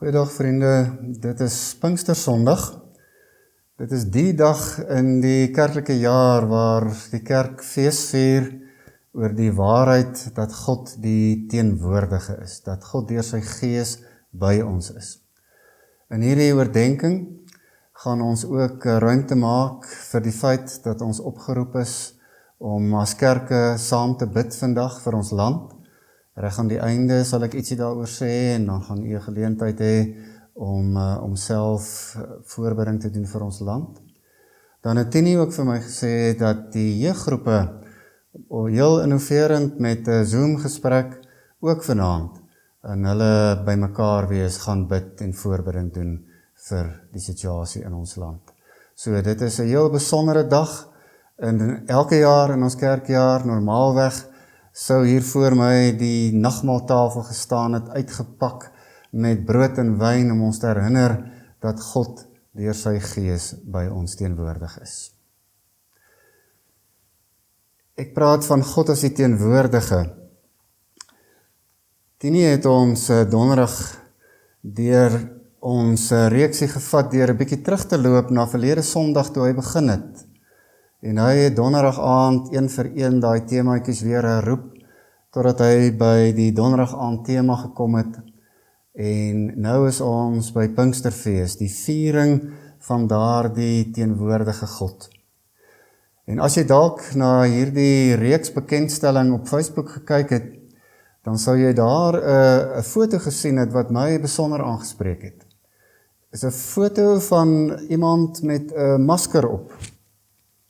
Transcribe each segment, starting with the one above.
Goeiedag vriende, dit is Pinkstersondag. Dit is die dag in die kerklike jaar waar die kerk fees vier oor die waarheid dat God die teenwoordige is, dat God deur sy gees by ons is. In hierdie oordenking gaan ons ook ruimte maak vir die feit dat ons opgeroep is om as kerke saam te bid vandag vir ons land. Reg aan die einde sal ek ietsie daaroor sê en dan gaan u 'n geleentheid hê om self voorbereiding te doen vir ons land. Dan het Tini ook vir my gesê dat die jeuggroepe heel innoverend met 'n Zoom gesprek ook vanaand en hulle by mekaar wees gaan bid en voorbereiding doen vir die situasie in ons land. So dit is 'n heel besondere dag en elke jaar in ons kerkjaar normaalweg sou hier voor my die nagmaaltafel gestaan het, uitgepak met brood en wyn om ons te herinner dat God deur sy gees by ons teenwoordig is. Ek praat van God as die teenwoordige. Tini het ons donderdag deur ons reeksie gevat deur 'n bietjie terug te loop na verlede Sondag toe hy begin het. En hy het donderdag aand een vir een daai temaatjies weer herroep, totdat hy by die donderdag aand tema gekom het. En nou is ons by Pinksterfees, die viering van daardie teenwoordige God. En as jy dalk na hierdie reeks bekendstelling op Facebook gekyk het, dan sou jy daar 'n foto gesien het wat my besonder aangespreek het. Dit is 'n foto van iemand met 'n masker op.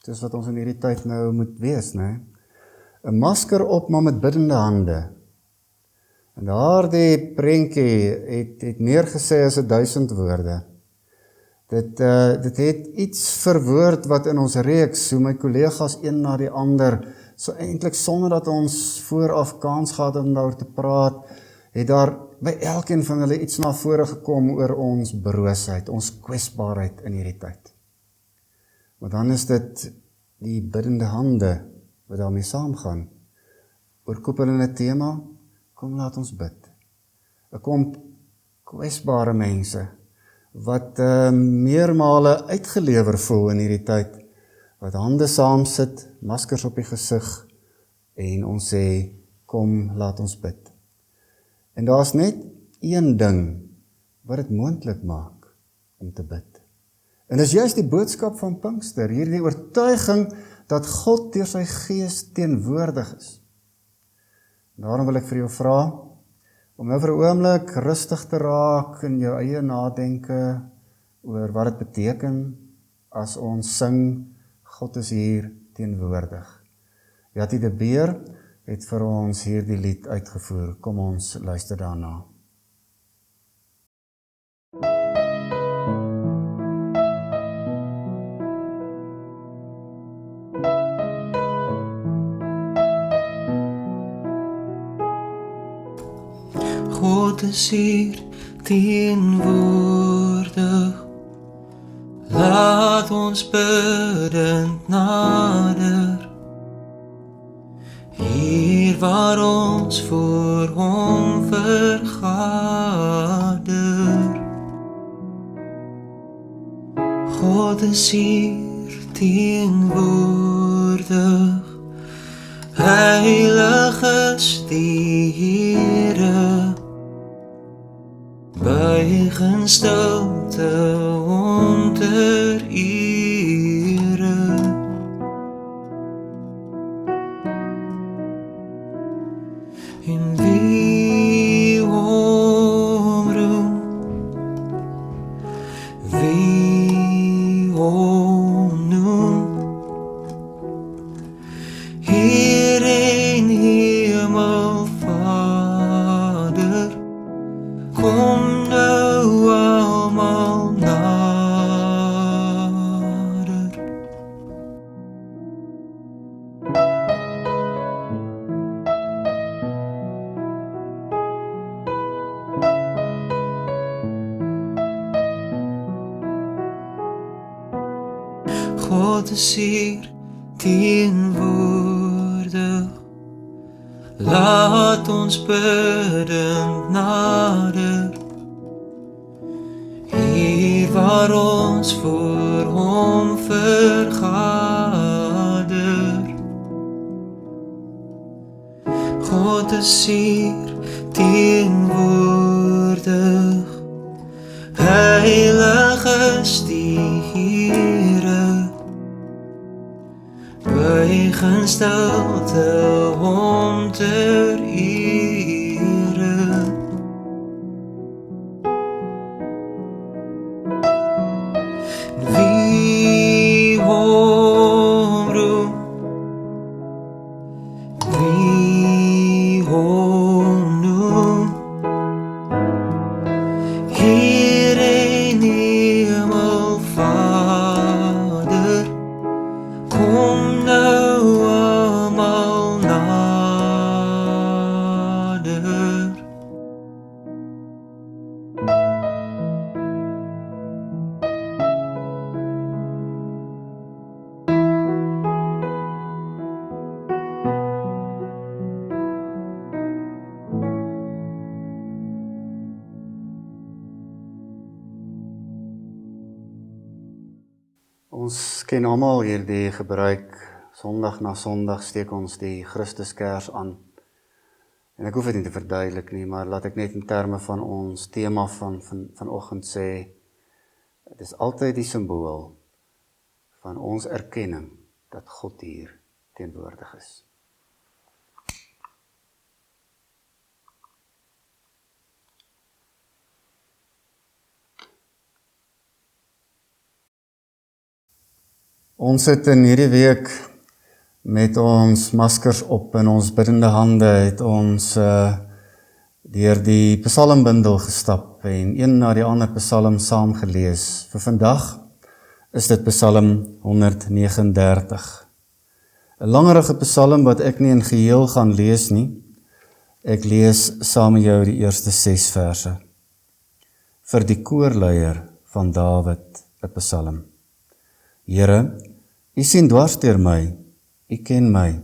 Dis wat ons in hierdie tyd nou moet wees, né? 'n masker op, maar met biddende hande. En daardie prentjie het meer gesê as 1000 woorde. Dit het iets verwoord wat in ons reeks, hoe my kollegas een na die ander, so eintlik sonder dat ons vooraf kans gehad om daaroor te praat, het daar by elkeen van hulle iets na vore gekom oor ons broosheid, ons kwesbaarheid in hierdie tyd. Maar dan is dit die biddende hande wat daarmee saamgaan. Oorkoepelende tema, kom laat ons bid. 'n klomp kwesbare mense, wat meermale uitgelewer voel in hierdie tyd, wat hande saam sit, maskers op die gesig, en ons sê, kom laat ons bid. En daar's net een ding wat dit moontlik maak om te bid. En dis juist die boodskap van Pinkster, hierdie oortuiging dat God deur sy gees teenwoordig is. Daarom wil ek vir jou vra, om nou vir 'n oomblik rustig te raak in jou eie nadenke oor wat dit beteken as ons sing, God is hier teenwoordig. Jatti de Beer het vir ons hierdie lied uitgevoer. Kom ons luister daarna. God is hier teenwoordig, laat ons biddend nader, hier waar ons voor hom vergader. God is hier teenwoordig, heilig is die Here, buig in stilte om ter ere. En wie hom roem, wie hom noem, hier in Hemel Vader, kom nou almal nader. God is hier teenwoordig, laat ons biddend nader, waar ons voor hom vergader. God is hier teenwoordig, Heilige Stiere, buig in stilte hom ter ere. Wie hom roem, wie hom noem, Heer en Hemel Vader, kom nou almal nader. Ons ken almal hierdie gebruik, Sondag na Sondag steek ons die Christuskers aan. En ek hoef dit nie te verduidelik nie, maar laat ek net in terme van ons tema vanoggend sê, dit is altyd die simbool van ons erkenning dat God hier teenwoordig is. Ons het in hierdie week met ons maskers op en ons biddende hande het ons deur die psalmbundel gestap en een na die ander psalm saam gelees. Vir vandag is dit Psalm 139. 'n langerige psalm wat ek nie in geheel gaan lees nie. Ek lees saam met jou die eerste 6 verse. Vir die koorleier van Dawid 'n psalm. Here, U sien dwars deur my, U ken my.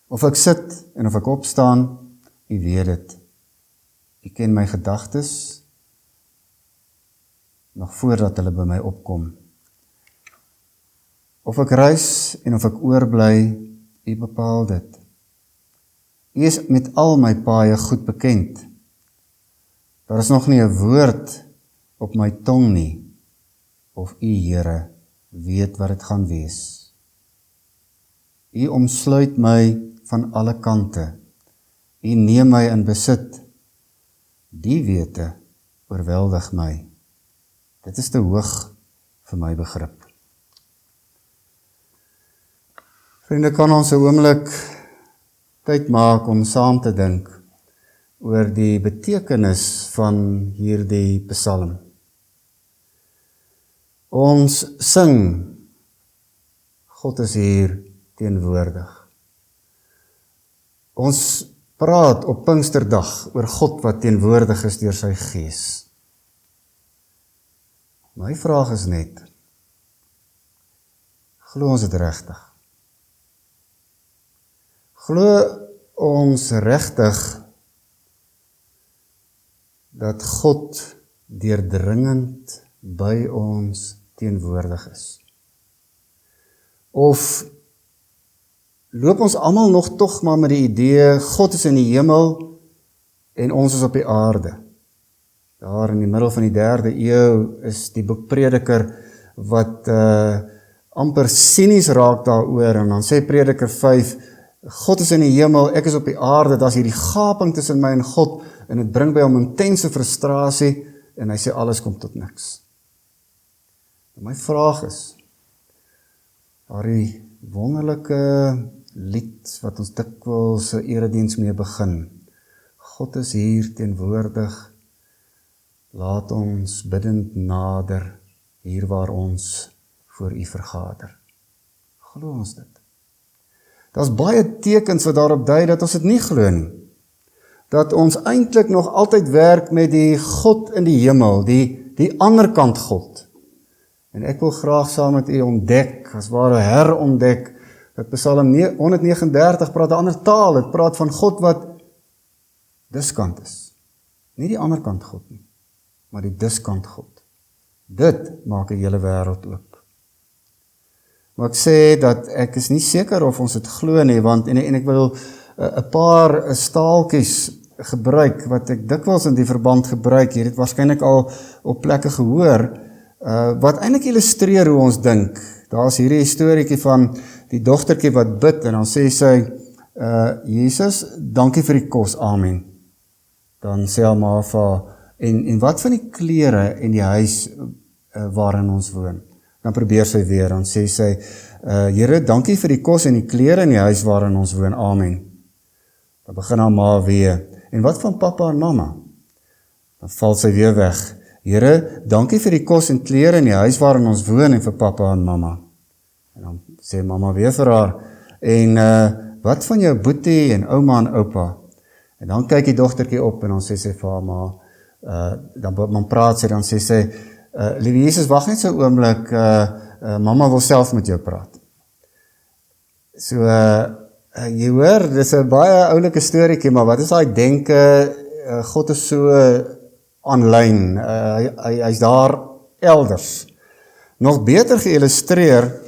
Of ek sit en of ek opstaan, U weet dit. U ken my gedagtes nog voordat hulle by my opkom. Of ek reis en of ek oorbly, U bepaal dit. U is met al my paaie goed bekend. Daar is nog nie 'n woord op my tong nie, of U, Here, weet wat dit gaan wees. U omsluit my van alle kante. U neem my in besit. Die wete oorweldig my. Dit is te hoog vir my begrip. Vriende, kan ons 'n oomblik tyd maak om saam te dink oor die betekenis van hierdie psalm. Ons sing, God is hier teenwoordig. Ons praat op Pinksterdag oor God wat teenwoordig is deur sy Gees. My vraag is net, glo ons dit regtig? Glo ons regtig dat God deurdringend by ons teenwoordig is? Of loop ons almal nog tog maar met die idee, God is in die hemel en ons is op die aarde? Daar in die middel van die 3de eeu is die boek Prediker wat amper sinies raak daaroor, en dan sê Prediker 5, God is in die hemel, ek is op die aarde, daar is hierdie gaping tussen my en God, en dit bring by hom intense frustrasie, en hy sê alles kom tot niks. En my vraag is, daardie wonderlike lied wat ons dikwels 'n erediens mee begin, God is hier teenwoordig, laat ons biddend nader, hier waar ons voor U vergader. Glo ons dit? Daar's baie tekens wat daarop dui dat ons dit nie glo nie. Dat ons eintlik nog altyd werk met die God in die hemel, die ander kant God. En ek wil graag saam met U ontdek, as ware herontdek, dat Psalm 139 praat 'n ander taal, dit praat van God wat diskant is. Nie die ander kant God nie, maar die diskant God. Dit maak die hele wêreld oop. Maar ek sê dat ek is nie seker of ons dit glo nie, want en ek wil 'n paar staaltjies gebruik, wat ek dikwels in die verband gebruik, jy het dit waarskynlik al op plekke gehoor, wat eintlik illustreer hoe ons dink. Daar is hierdie storieetjie van die dogtertjie wat bid, en dan sê sy, Jesus, dankie vir die kos, amen. Dan sê haar ma vir haar, en wat van die klere en die huis waarin ons woon? Dan probeer sy weer, dan sê sy, Here, dankie vir die kos en die klere en die huis waarin ons woon, amen. Dan begin haar ma weer, en wat van pappa en mamma? Dan val sy weer weg, Here, dankie vir die kos en klere en die huis waarin ons woon en vir pappa en mamma. En dan sê mamma weer vir haar, en wat van jou boetie en ouma en oupa? En dan kyk die dogtertjie op en dan sê sy vir haar ma, dan praat sy, dan sê sy, liewe Jesus, wag net so 'n oomblik, mamma wil self met jou praat. So, jy hoor, dis 'n baie oulike storieetjie, maar wat is daai denke, God is so aanlyn, hy's daar elders. Nog beter geïllustreer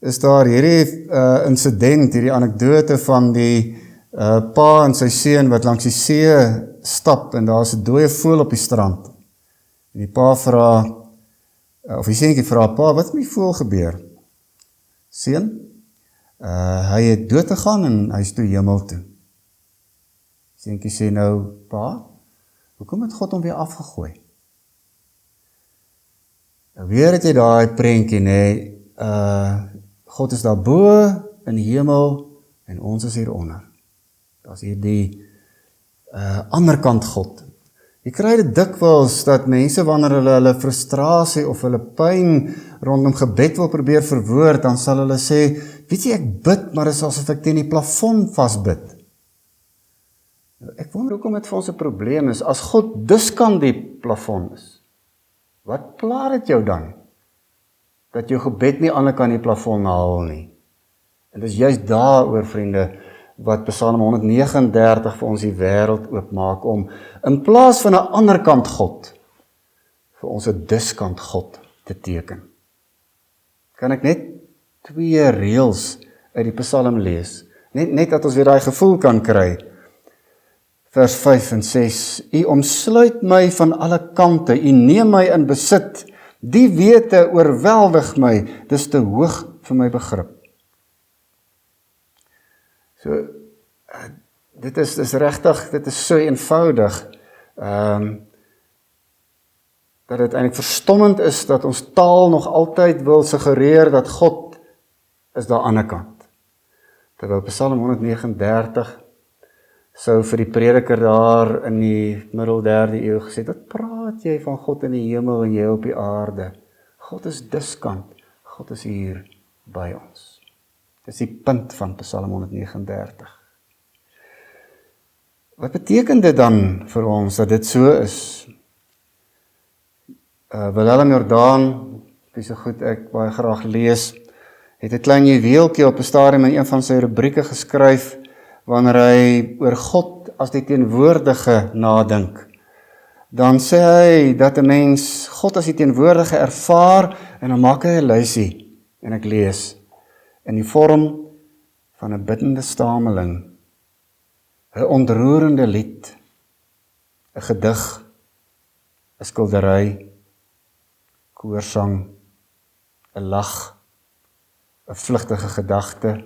is daar hierdie insident, hierdie anekdote van die pa en sy seun wat langs die see stap, en daar is 'n dooie voël op die strand. En die pa vra, of die seentjie vra, pa, wat het met die voël gebeur? Seun, hy het dood gegaan en hy is toe hemel toe. Seentjie sê nou, pa, hoekom het God hom weer afgegooi? Nou weer het jy daai prentjie, nee, God is daar bo in die hemel en ons is hieronder. Dat is hier die ander kant God. Jy kry dit dikwels dat mense wanneer hulle frustrasie of hulle pyn rondom gebed wil probeer verwoord, dan sal hulle sê, weet jy, ek bid, maar dit is asof ek teen die plafon vasbid. Ek wonder hoekom dit vir ons 'n probleem is, as God diskant die plafon is. Wat pla dit jou dan? Dat jou gebed nie aan kan die plafon haal nie. En dis juist daaroor, vriende, wat Psalm 139 vir ons die wêreld oopmaak, om in plaas van 'n ander kant God, vir ons 'n diskant God te teken. Kan ek net 2 reëls uit die Psalm lees, net dat ons weer daai gevoel kan kry. Vers 5 en 6, U omsluit my van alle kante, U neem my in besit, die wete oorweldig my, dis te hoog vir my begrip. So, dit is regtig, dit is so eenvoudig, dat dit eintlik verstommend is, dat ons taal nog altyd wil suggereer, dat God is daar aan die kant. Terwyl Psalm 139, sou vir die prediker daar in die middel 3de eeu gesê, wat praat jy van God in die hemel en jy op die aarde? God is diskant, God is hier by ons. Dis die punt van Psalm 139. Wat beteken dit dan vir ons, dat dit so is? Willem Jordaan, wie so goed ek baie graag lees, het 'n klein juweeltjie op 'n stadium in een van sy rubrieke geskryf, wanneer hy oor God as die teenwoordige nadink. Dan sê hy dat 'n mens God as die teenwoordige ervaar, en dan maak hy 'n lysie, en ek lees, in die vorm van 'n biddende stameling, 'n ontroerende lied, 'n gedig, 'n skildery, koorsang, 'n lag, 'n vlugtige gedagte,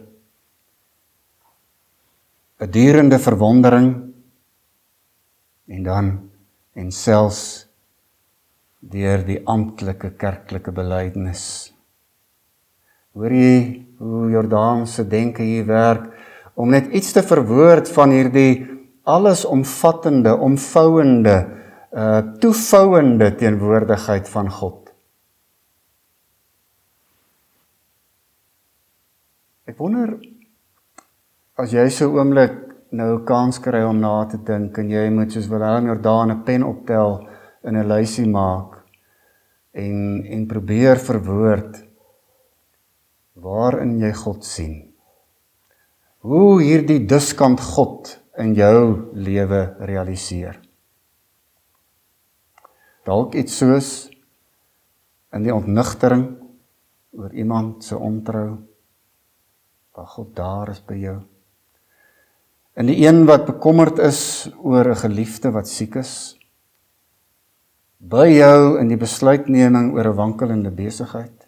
'n durende verwondering, en selfs deur die amptelike kerklike belydenis. Hoor jy hoe Jordaan se denke hier werk, om net iets te verwoord van hierdie allesomvattende, omvouende, toevouende teenwoordigheid van God. Ek wonder, as jy so oomblik nou 'n kans kry om na te dink, en jy moet soos Willem Jordaan 'n pen optel en 'n lysie maak, en probeer verwoord, waarin jy God sien. Hoe hierdie diskant God in jou lewe realiseer. Dalk iets soos, in die ontnugtering oor iemand se ontrou, waar God daar is by jou. In die een wat bekommerd is oor 'n geliefde wat siek is, by jou in die besluitneming oor 'n wankelende besigheid,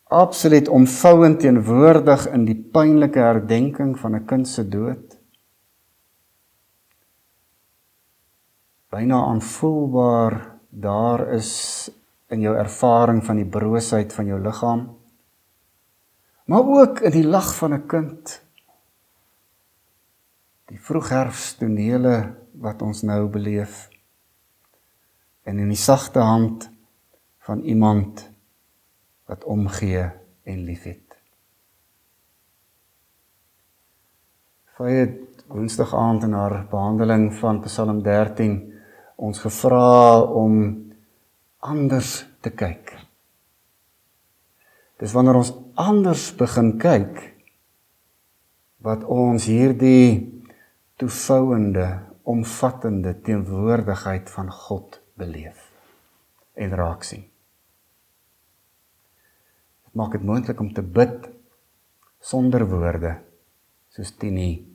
absoluut omvouend teenwoordig in die pynlike herdenking van 'n kind se dood, byna aanvoelbaar daar is in jou ervaring van die broosheid van jou liggaam, maar ook in die lag van 'n kind, die vroegherfstonele wat ons nou beleef, en in die sagte hand van iemand wat omgee en liefhet. Sy het woensdag aand in haar behandeling van Psalm 13 ons gevra om anders te kyk. Dis wanneer ons anders begin kyk, wat ons hierdie toevouende, omvattende teenwoordigheid van God beleef en raak sien. Dit maak dit moontlik om te bid sonder woorde, soos Tini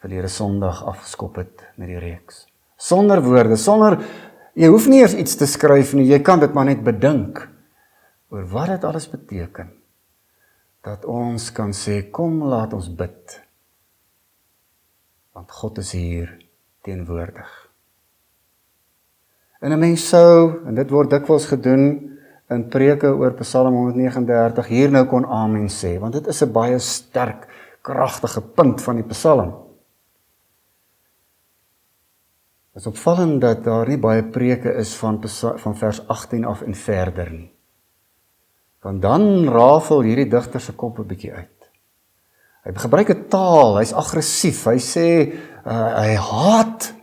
verlede Sondag afgeskop het met die reeks. Sonder woorde, jy hoef nie eers iets te skryf nie, jy kan dit maar net bedink oor wat dit alles beteken, dat ons kan sê, kom laat ons bid, want God is hier teenwoordig. En 'n mens sou, en dit word dikwels gedoen in preke oor Psalm 139, hier nou kon amen sê, want dit is 'n baie sterk, kragtige punt van die Psalm. Het is opvallend dat daar nie baie preke is van vers 18 af en verder nie. Want dan rafel hierdie digter se kop 'n bietjie uit. Hy gebruik 'n taal, hy's aggressief, hy sê, hy haat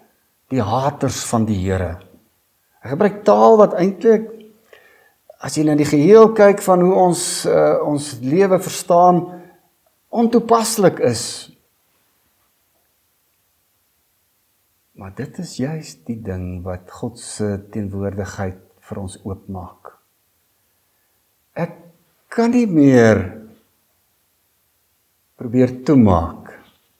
die haters van die Here. Hy gebruik taal wat eintlik, as jy na die geheel kyk van hoe ons lewe verstaan, ontoepaslik is. Maar dit is juist die ding wat God se teenwoordigheid vir ons oopmaak. Ek kan nie meer probeer toemaak,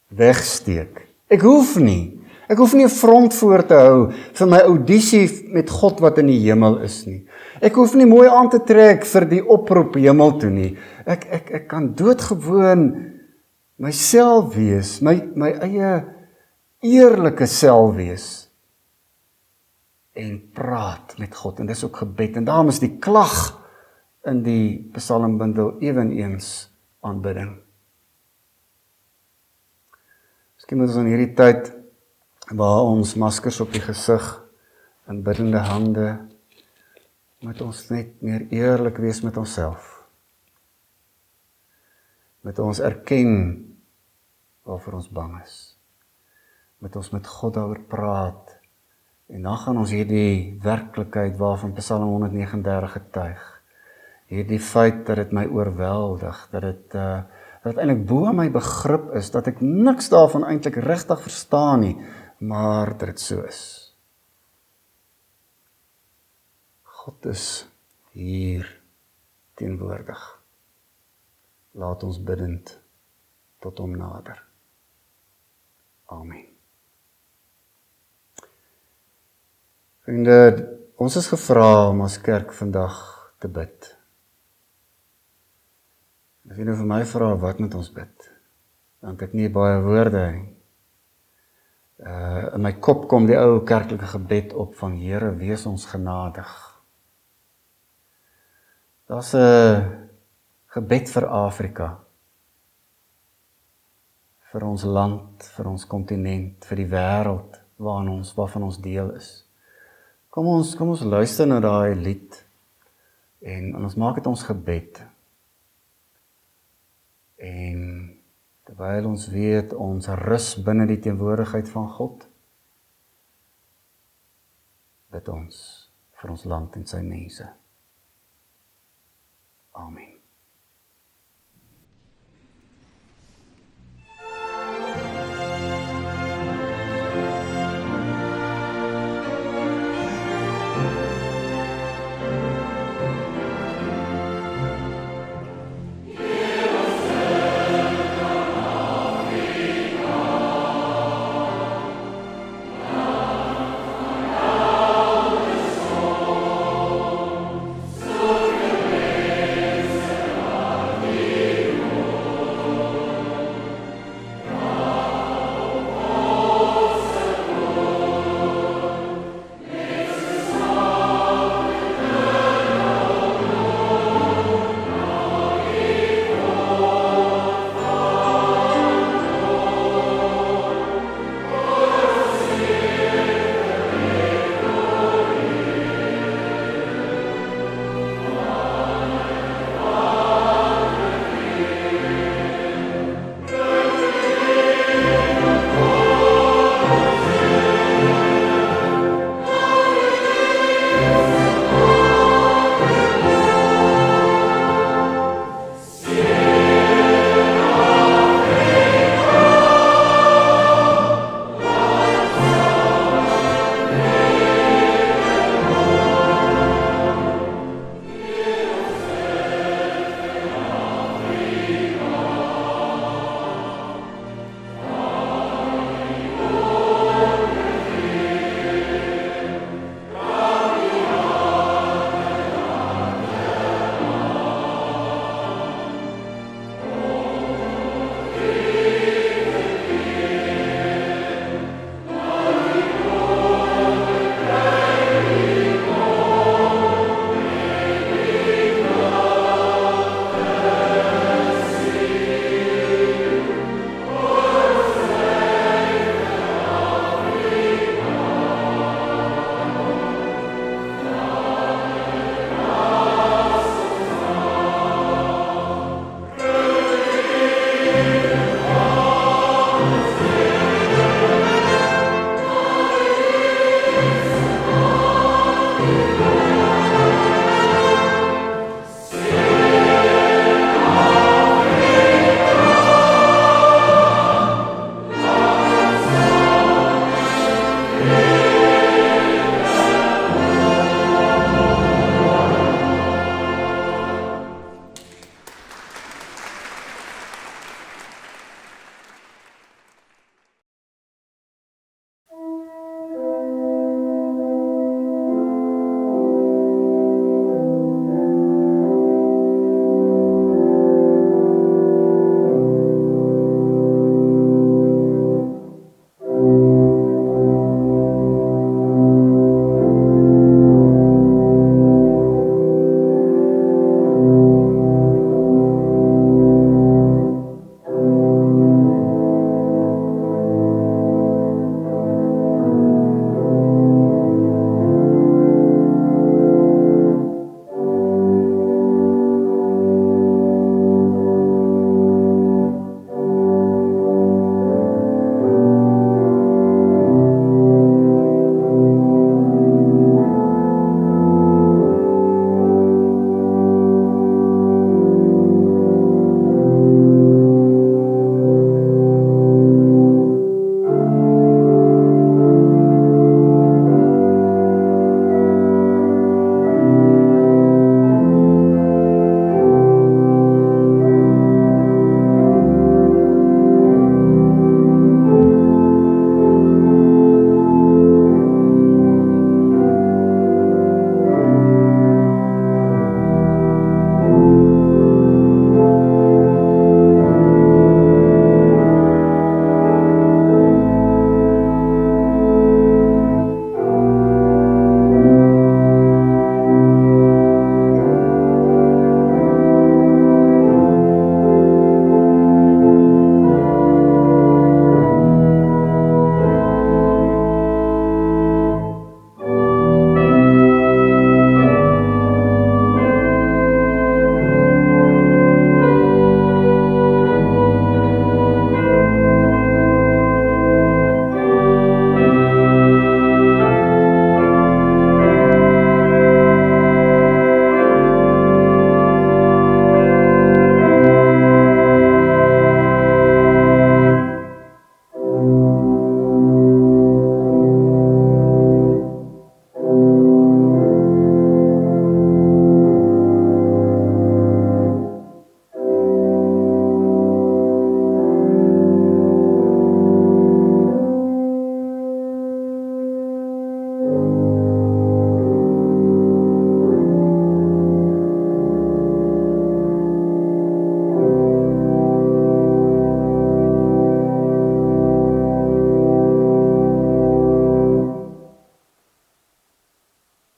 wegsteek. Ek hoef nie 'n front voor te hou vir my audisie met God wat in die hemel is nie. Ek hoef nie mooi aan te trek vir die oproep hemel toe nie. Ek kan doodgewoon myself wees, my eie eerlike self wees en praat met God, en dis ook gebed, en daarom is die klag in die psalmbundel eweneens aanbidding. Miskien moet ons in hierdie tyd, waar ons maskers op die gesig, en biddende hande, moet ons net meer eerlik wees met onsself. Moet ons erken waarvoor ons bang is. Moet ons met God daaroor praat, en dan gaan ons hierdie werklikheid waarvan Psalm 139 getuig, hierdie feit dat dit my oorweldig, dat dit eintlik bo my begrip is, dat ek niks daarvan eintlik regtig verstaan nie, maar dat dit so is. God is hier teenwoordig. Laat ons biddend tot hom nader. Amen. Vriende, ons is gevra om as kerk vandag te bid. As jy nou vir my vra, wat moet ons bid? Dan het ek nie baie woorde nie. In my kop kom die ou kerklike gebed op van Here, wees ons genadig. Daar's 'n gebed vir Afrika, vir ons land, vir ons kontinent, vir die wêreld waarvan ons deel is. Kom ons luister na daai lied en ons maak dit ons gebed. En terwyl ons weet ons rus binne die teenwoordigheid van God, bid ons vir ons land en sy mense. Amen.